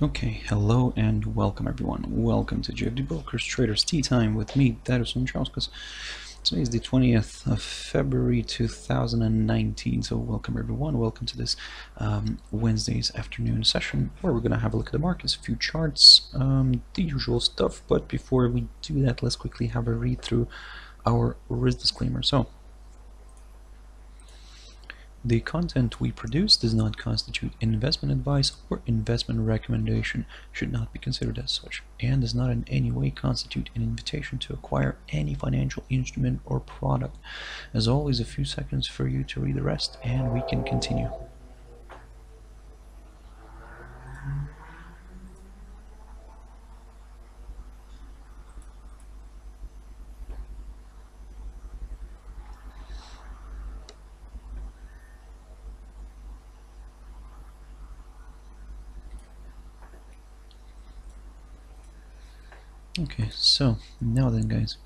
Okay, hello and welcome everyone. Welcome to JFD Brokers Traders Tea Time with me, Darius Anucauskas. Today is the 20th of February 2019, so welcome everyone. Welcome to this Wednesday's afternoon session where we're going to have a look at the markets, a few charts, the usual stuff. But before we do that, let's quickly have a read through our risk disclaimer. So, the content we produce does not constitute investment advice or investment recommendation, should not be considered as such, and does not in any way constitute an invitation to acquire any financial instrument or product. As always, a few seconds for you to read the rest, and we can continue. Okay, so now then, guys,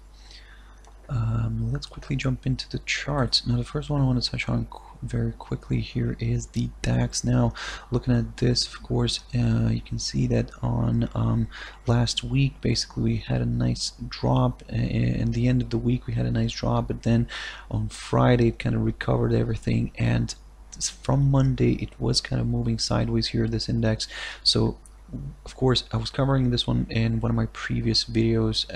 let's quickly jump into the charts. Now, the first one I want to touch on very quickly here is the DAX. Now, looking at this, of course, you can see that on last week, basically, we had a nice drop. In the end of the week, we had a nice drop, but then on Friday, it kind of recovered everything, and from Monday, it was kind of moving sideways here, this index. So, of course, I was covering this one in one of my previous videos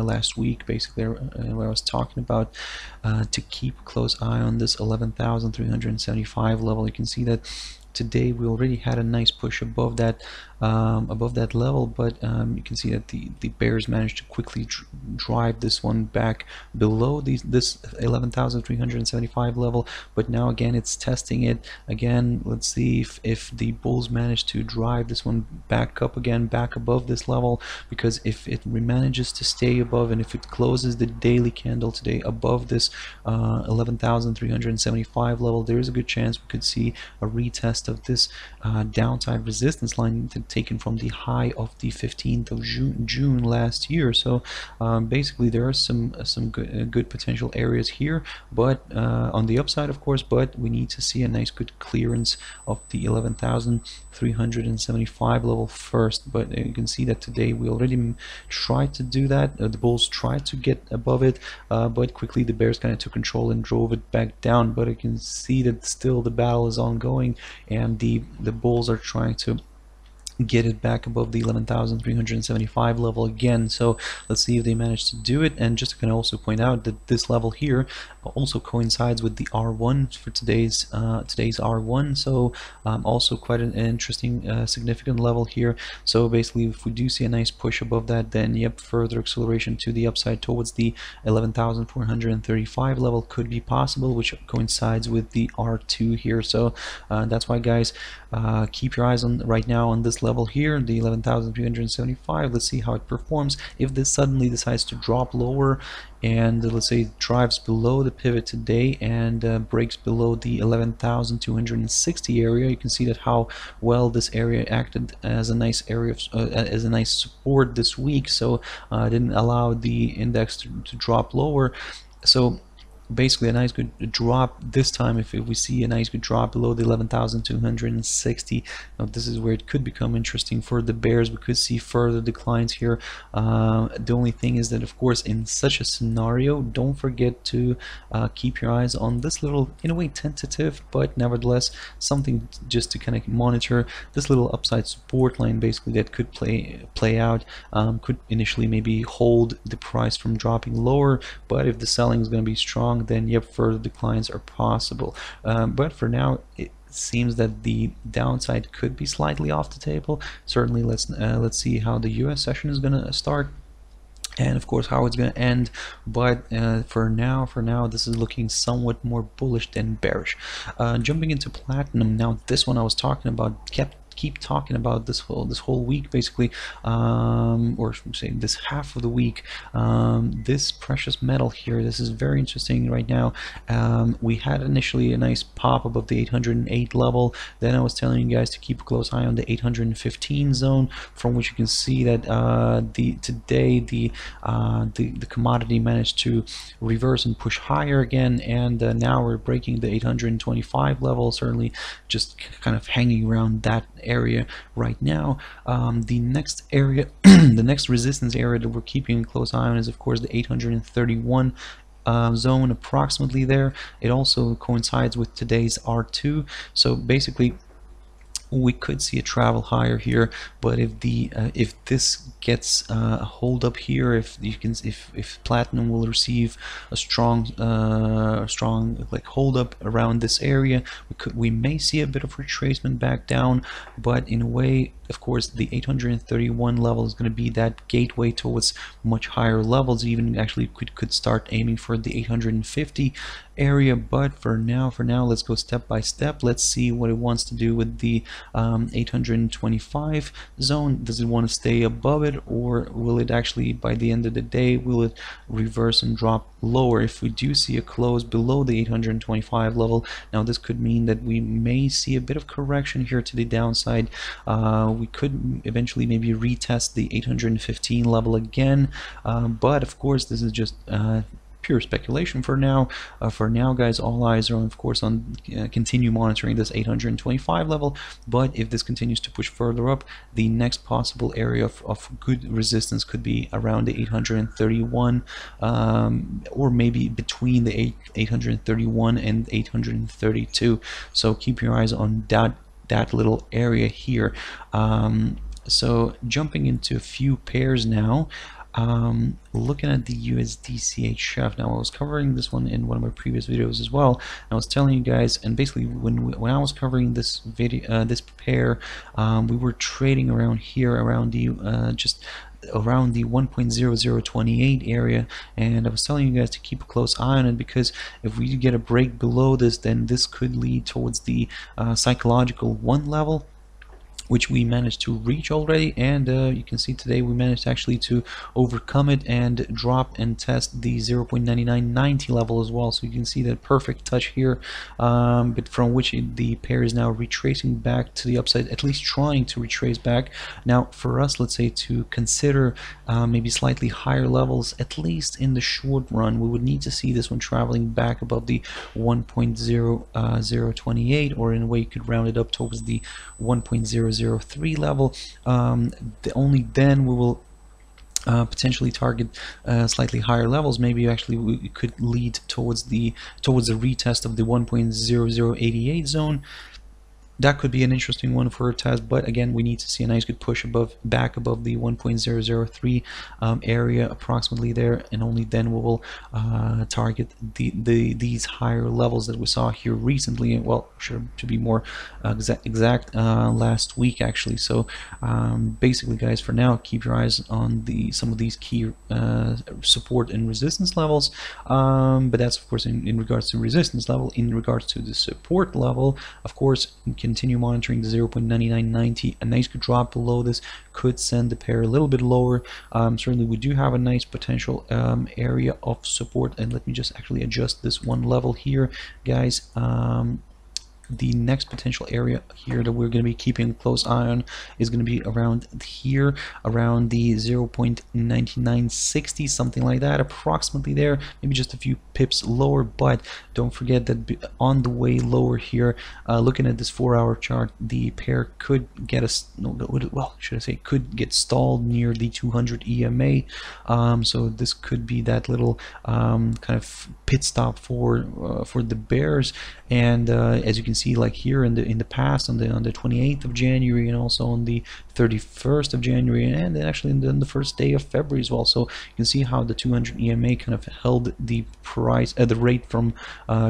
last week, basically, where I was talking about to keep a close eye on this 11,375 level. You can see that today we already had a nice push above that level, but you can see that the bears managed to quickly drive this one back below this 11,375 level. But now again it's testing it again. Let's see if the bulls manage to drive this one back up again, back above this level, because if it manages to stay above, and if it closes the daily candle today above this 11,375 level, there is a good chance we could see a retest of this downside resistance line taken from the high of the 15th of June last year. So basically there are some good potential areas here, but on the upside, of course, but we need to see a nice good clearance of the 11,375 level first. But you can see that today we already tried to do that. The bulls tried to get above it, but quickly the bears kind of took control and drove it back down. But you can see that still the battle is ongoing, and the bulls are trying to get it back above the 11,375 level again. So let's see if they manage to do it. And just to kind of also point out that this level here also coincides with the R1 for today's R1. So also quite an interesting significant level here. So basically, if we do see a nice push above that, then yep, further acceleration to the upside towards the 11,435 level could be possible, which coincides with the R2 here. So that's why, guys, keep your eyes on right now on this level here, the 11,375. Let's see how it performs. If this suddenly decides to drop lower and let's say it drives below the pivot today and breaks below the 11,260 area, you can see that how well this area acted as a nice area of, as a nice support this week. So didn't allow the index to drop lower. So basically a nice good drop this time. If we see a nice good drop below the 11,260, now this is where it could become interesting for the bears. We could see further declines here. The only thing is that, of course, in such a scenario, don't forget to keep your eyes on this little, in a way, tentative, but nevertheless something just to kind of monitor. This little upside support line, basically, that could play out, could initially maybe hold the price from dropping lower, but if the selling is going to be strong, then yep, further declines are possible. But for now, it seems that the downside could be slightly off the table. Certainly, let's see how the US session is going to start, and of course how it's going to end. But for now, this is looking somewhat more bullish than bearish. Jumping into platinum now, this one I was talking about, keep talking about this whole week, basically, or say this half of the week. This precious metal here, this is very interesting right now. We had initially a nice pop above the 808 level. Then I was telling you guys to keep a close eye on the 815 zone, from which you can see that today the commodity managed to reverse and push higher again, and now we're breaking the 825 level. Certainly just kind of hanging around that area right now. The next area, the next resistance area that we're keeping a close eye on is of course the 831 zone, approximately there. It also coincides with today's R2, so basically we could see a travel higher here, but if this gets a hold up here, if platinum will receive a strong like hold up around this area, we may see a bit of retracement back down. But in a way, of course, the 831 level is going to be that gateway towards much higher levels. Even actually could start aiming for the 850 area. But for now, let's go step by step. Let's see what it wants to do with the 825 zone. Does it want to stay above it, or will it actually, by the end of the day, will it reverse and drop lower? If we do see a close below the 825 level, now this could mean that we may see a bit of correction here to the downside. We could eventually maybe retest the 815 level again, but of course this is just pure speculation for now. For now, guys, all eyes are of course on continue monitoring this 825 level. But if this continues to push further up, the next possible area of good resistance could be around the 831, or maybe between the 831 and 832. So keep your eyes on that little area here. So jumping into a few pairs now. Looking at the USDCHF. Now I was covering this one in one of my previous videos as well. I was telling you guys, and basically when I was covering this video, this pair, we were trading around here, around the just around the 1.0028 area, and I was telling you guys to keep a close eye on it, because if we get a break below this, then this could lead towards the psychological 1 level, which we managed to reach already. And you can see today we managed actually to overcome it and drop and test the 0.9990 level as well. So you can see that perfect touch here, but from which the pair is now retracing back to the upside, at least trying to retrace back. Now for us, let's say to consider maybe slightly higher levels, at least in the short run, we would need to see this one traveling back above the 1.0028, or in a way you could round it up towards the 1.003 level. Only then we will potentially target slightly higher levels. Maybe actually we could lead towards the retest of the 1.0088 zone. That could be an interesting one for a test, but again, we need to see a nice good push back above the 1.003 area, approximately there, and only then we will target these higher levels that we saw here recently. Well, sure, to be more exact, last week actually. So basically, guys, for now, keep your eyes on some of these key support and resistance levels. But that's of course in regards to resistance level. In regards to the support level, of course, you can continue monitoring the 0.9990. A nice good drop below this could send the pair a little bit lower. Certainly we do have a nice potential area of support, and let me just actually adjust this one level here, guys. The next potential area here that we're going to be keeping a close eye on is going to be around here, around the 0.9960, something like that, approximately there, maybe just a few pips lower. But don't forget that on the way lower here, looking at this 4-hour chart, the pair could get could get stalled near the 200 EMA. So this could be that little kind of pit stop for the bears. And as you can see, like here in the past, on the 28th of January, and also on the 31st of January, and then actually in the first day of February as well. So you can see how the 200 EMA kind of held the price at the rate from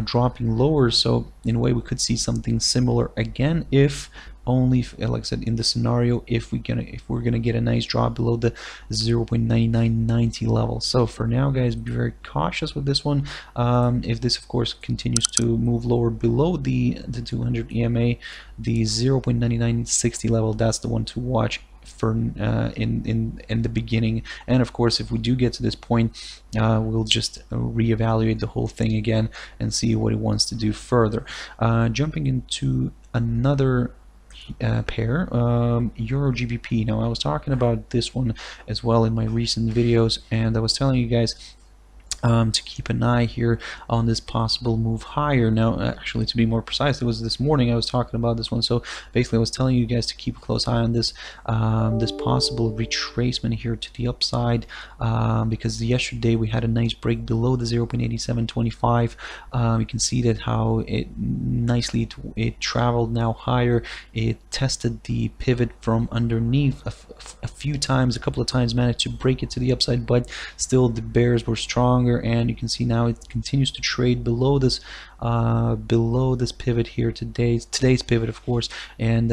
dropping lower. So in a way, we could see something similar again, if only, like I said, in the scenario if we're gonna get a nice drop below the 0.9990 level. So for now, guys, be very cautious with this one. If this of course continues to move lower below the 200 EMA, the 0.9960 level, that's the one to watch for in the beginning. And of course, if we do get to this point, we'll just reevaluate the whole thing again and see what it wants to do further. Jumping into another pair, EURGBP. Now I was talking about this one as well in my recent videos, and I was telling you guys to keep an eye here on this possible move higher. Now, actually, to be more precise, it was this morning I was talking about this one. So basically, I was telling you guys to keep a close eye on this this possible retracement here to the upside, because yesterday we had a nice break below the 0.8725. You can see that how it nicely it traveled now higher. It tested the pivot from underneath a few times, a couple of times, managed to break it to the upside, but still the bears were stronger, and you can see now it continues to trade below this pivot here, today's pivot, of course, and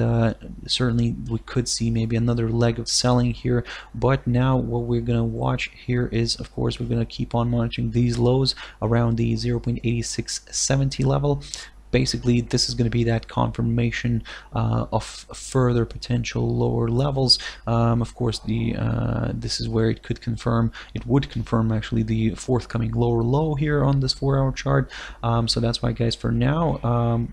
certainly we could see maybe another leg of selling here. But now what we're gonna watch here is, of course, we're gonna keep on monitoring these lows around the 0.8670 level. Basically, this is going to be that confirmation of further potential lower levels. Of course, this is where it would confirm actually the forthcoming lower low here on this 4-hour chart. So that's why, guys, for now,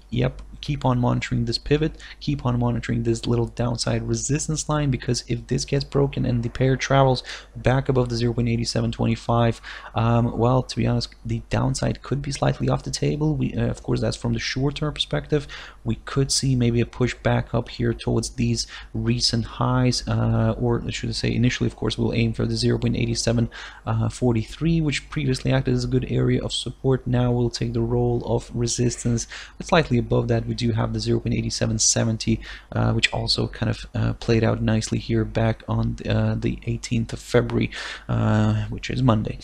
yep, keep on monitoring this pivot, keep on monitoring this little downside resistance line, because if this gets broken and the pair travels back above the 0.8725, well, to be honest, the downside could be slightly off the table. Of course, that's from the short-term perspective. We could see maybe a push back up here towards these recent highs, or should I say, initially, of course, we'll aim for the 0.8743, which previously acted as a good area of support. Now we'll take the role of resistance, but slightly above that we do have the 0.8770, which also kind of played out nicely here back on the 18th of February, which is Monday.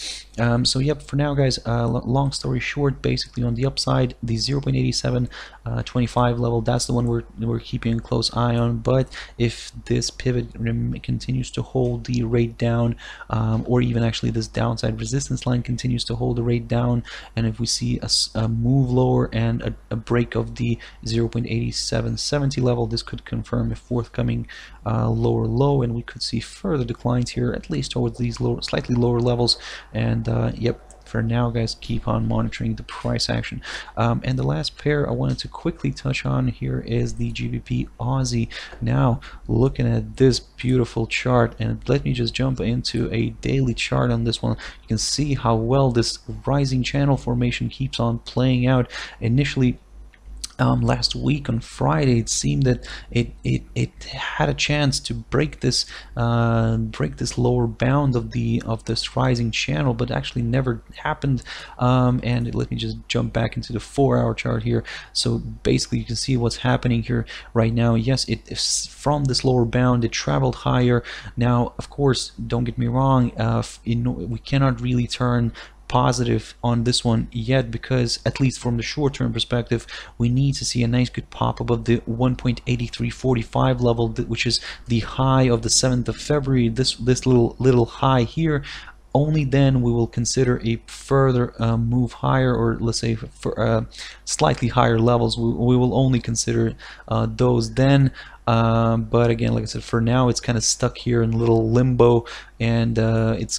So yep, for now, guys, long story short, basically on the upside, the 0.8725 level, that's the one we're keeping a close eye on. But if this pivot continues to hold the rate down, or even actually this downside resistance line continues to hold the rate down, and if we see a move lower and a break of the 0.8770 level, this could confirm a forthcoming lower low, and we could see further declines here, at least towards these slightly lower levels. And yep, for now, guys, keep on monitoring the price action. And the last pair I wanted to quickly touch on here is the GBP Aussie. Now, looking at this beautiful chart, and let me just jump into a daily chart on this one. You can see how well this rising channel formation keeps on playing out. Initially, last week on Friday, it seemed that it had a chance to break this lower bound of this rising channel, but actually never happened. And let me just jump back into the 4-hour chart here. So basically, you can see what's happening here right now. Yes, from this lower bound, it traveled higher. Now, of course, don't get me wrong, we cannot really turn positive on this one yet, because at least from the short-term perspective, we need to see a nice good pop above the 1.8345 level, which is the high of the 7th of February. This little high here. Only then we will consider a further move higher, or let's say for slightly higher levels. We will only consider those then. But again, like I said, for now it's kind of stuck here in a little limbo, and it's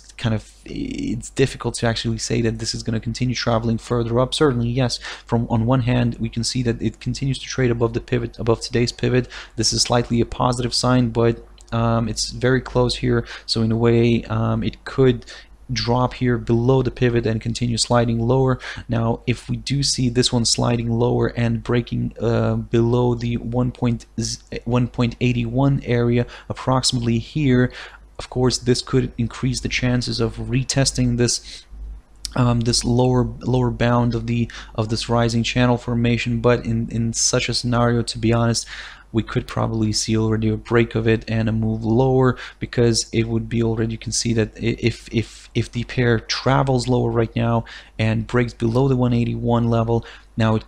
difficult to actually say that this is going to continue traveling further up. Certainly, yes, on one hand we can see that it continues to trade above the pivot, above today's pivot. This is slightly a positive sign, but it's very close here, so in a way it could drop here below the pivot and continue sliding lower. Now, if we do see this one sliding lower and breaking below the 1.81 area approximately here, of course this could increase the chances of retesting this this lower bound of this rising channel formation. But in such a scenario, to be honest, we could probably see already a break of it and a move lower, because it would be already, you can see that if the pair travels lower right now and breaks below the 181 level, now it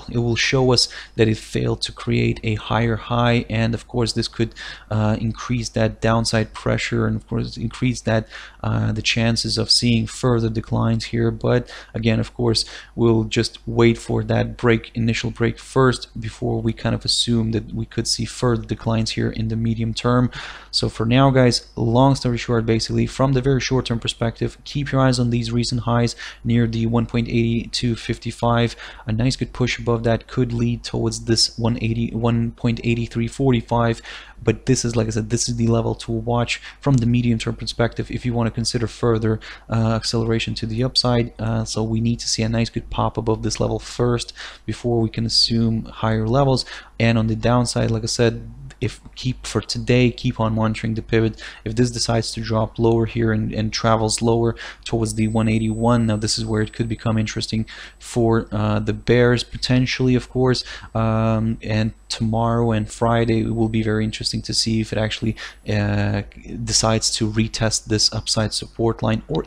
will show us that it failed to create a higher high, and of course this could increase that downside pressure, and of course increase that the chances of seeing further declines here. But again, of course, we'll just wait for that initial break first before we kind of assume that we could see further declines here in the medium term. So for now, guys, long story short, basically from the very short term perspective, keep your eyes on these recent highs near the 1.82 182.55. A nice good push above that could lead towards this 1.8345. But this is, like I said, this is the level to watch from the medium term perspective if you want to consider further acceleration to the upside. So we need to see a nice good pop above this level first before we can assume higher levels. And on the downside, like I said, if for today, keep on monitoring the pivot. If this decides to drop lower here and travels lower towards the 181, now this is where it could become interesting for the bears potentially, of course. And tomorrow and Friday it will be very interesting to see if it actually decides to retest this upside support line, or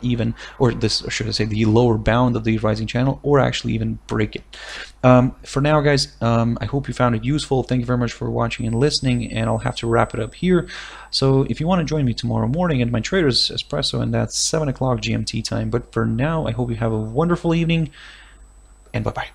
this, or should I say, the lower bound of the rising channel, or actually even break it. For now, guys, I hope you found it useful. Thank you very much for watching and listening, and I'll have to wrap it up here. So if you want to join me tomorrow morning at my Traders Espresso, and that's 7 o'clock GMT time. But for now, I hope you have a wonderful evening, and bye-bye.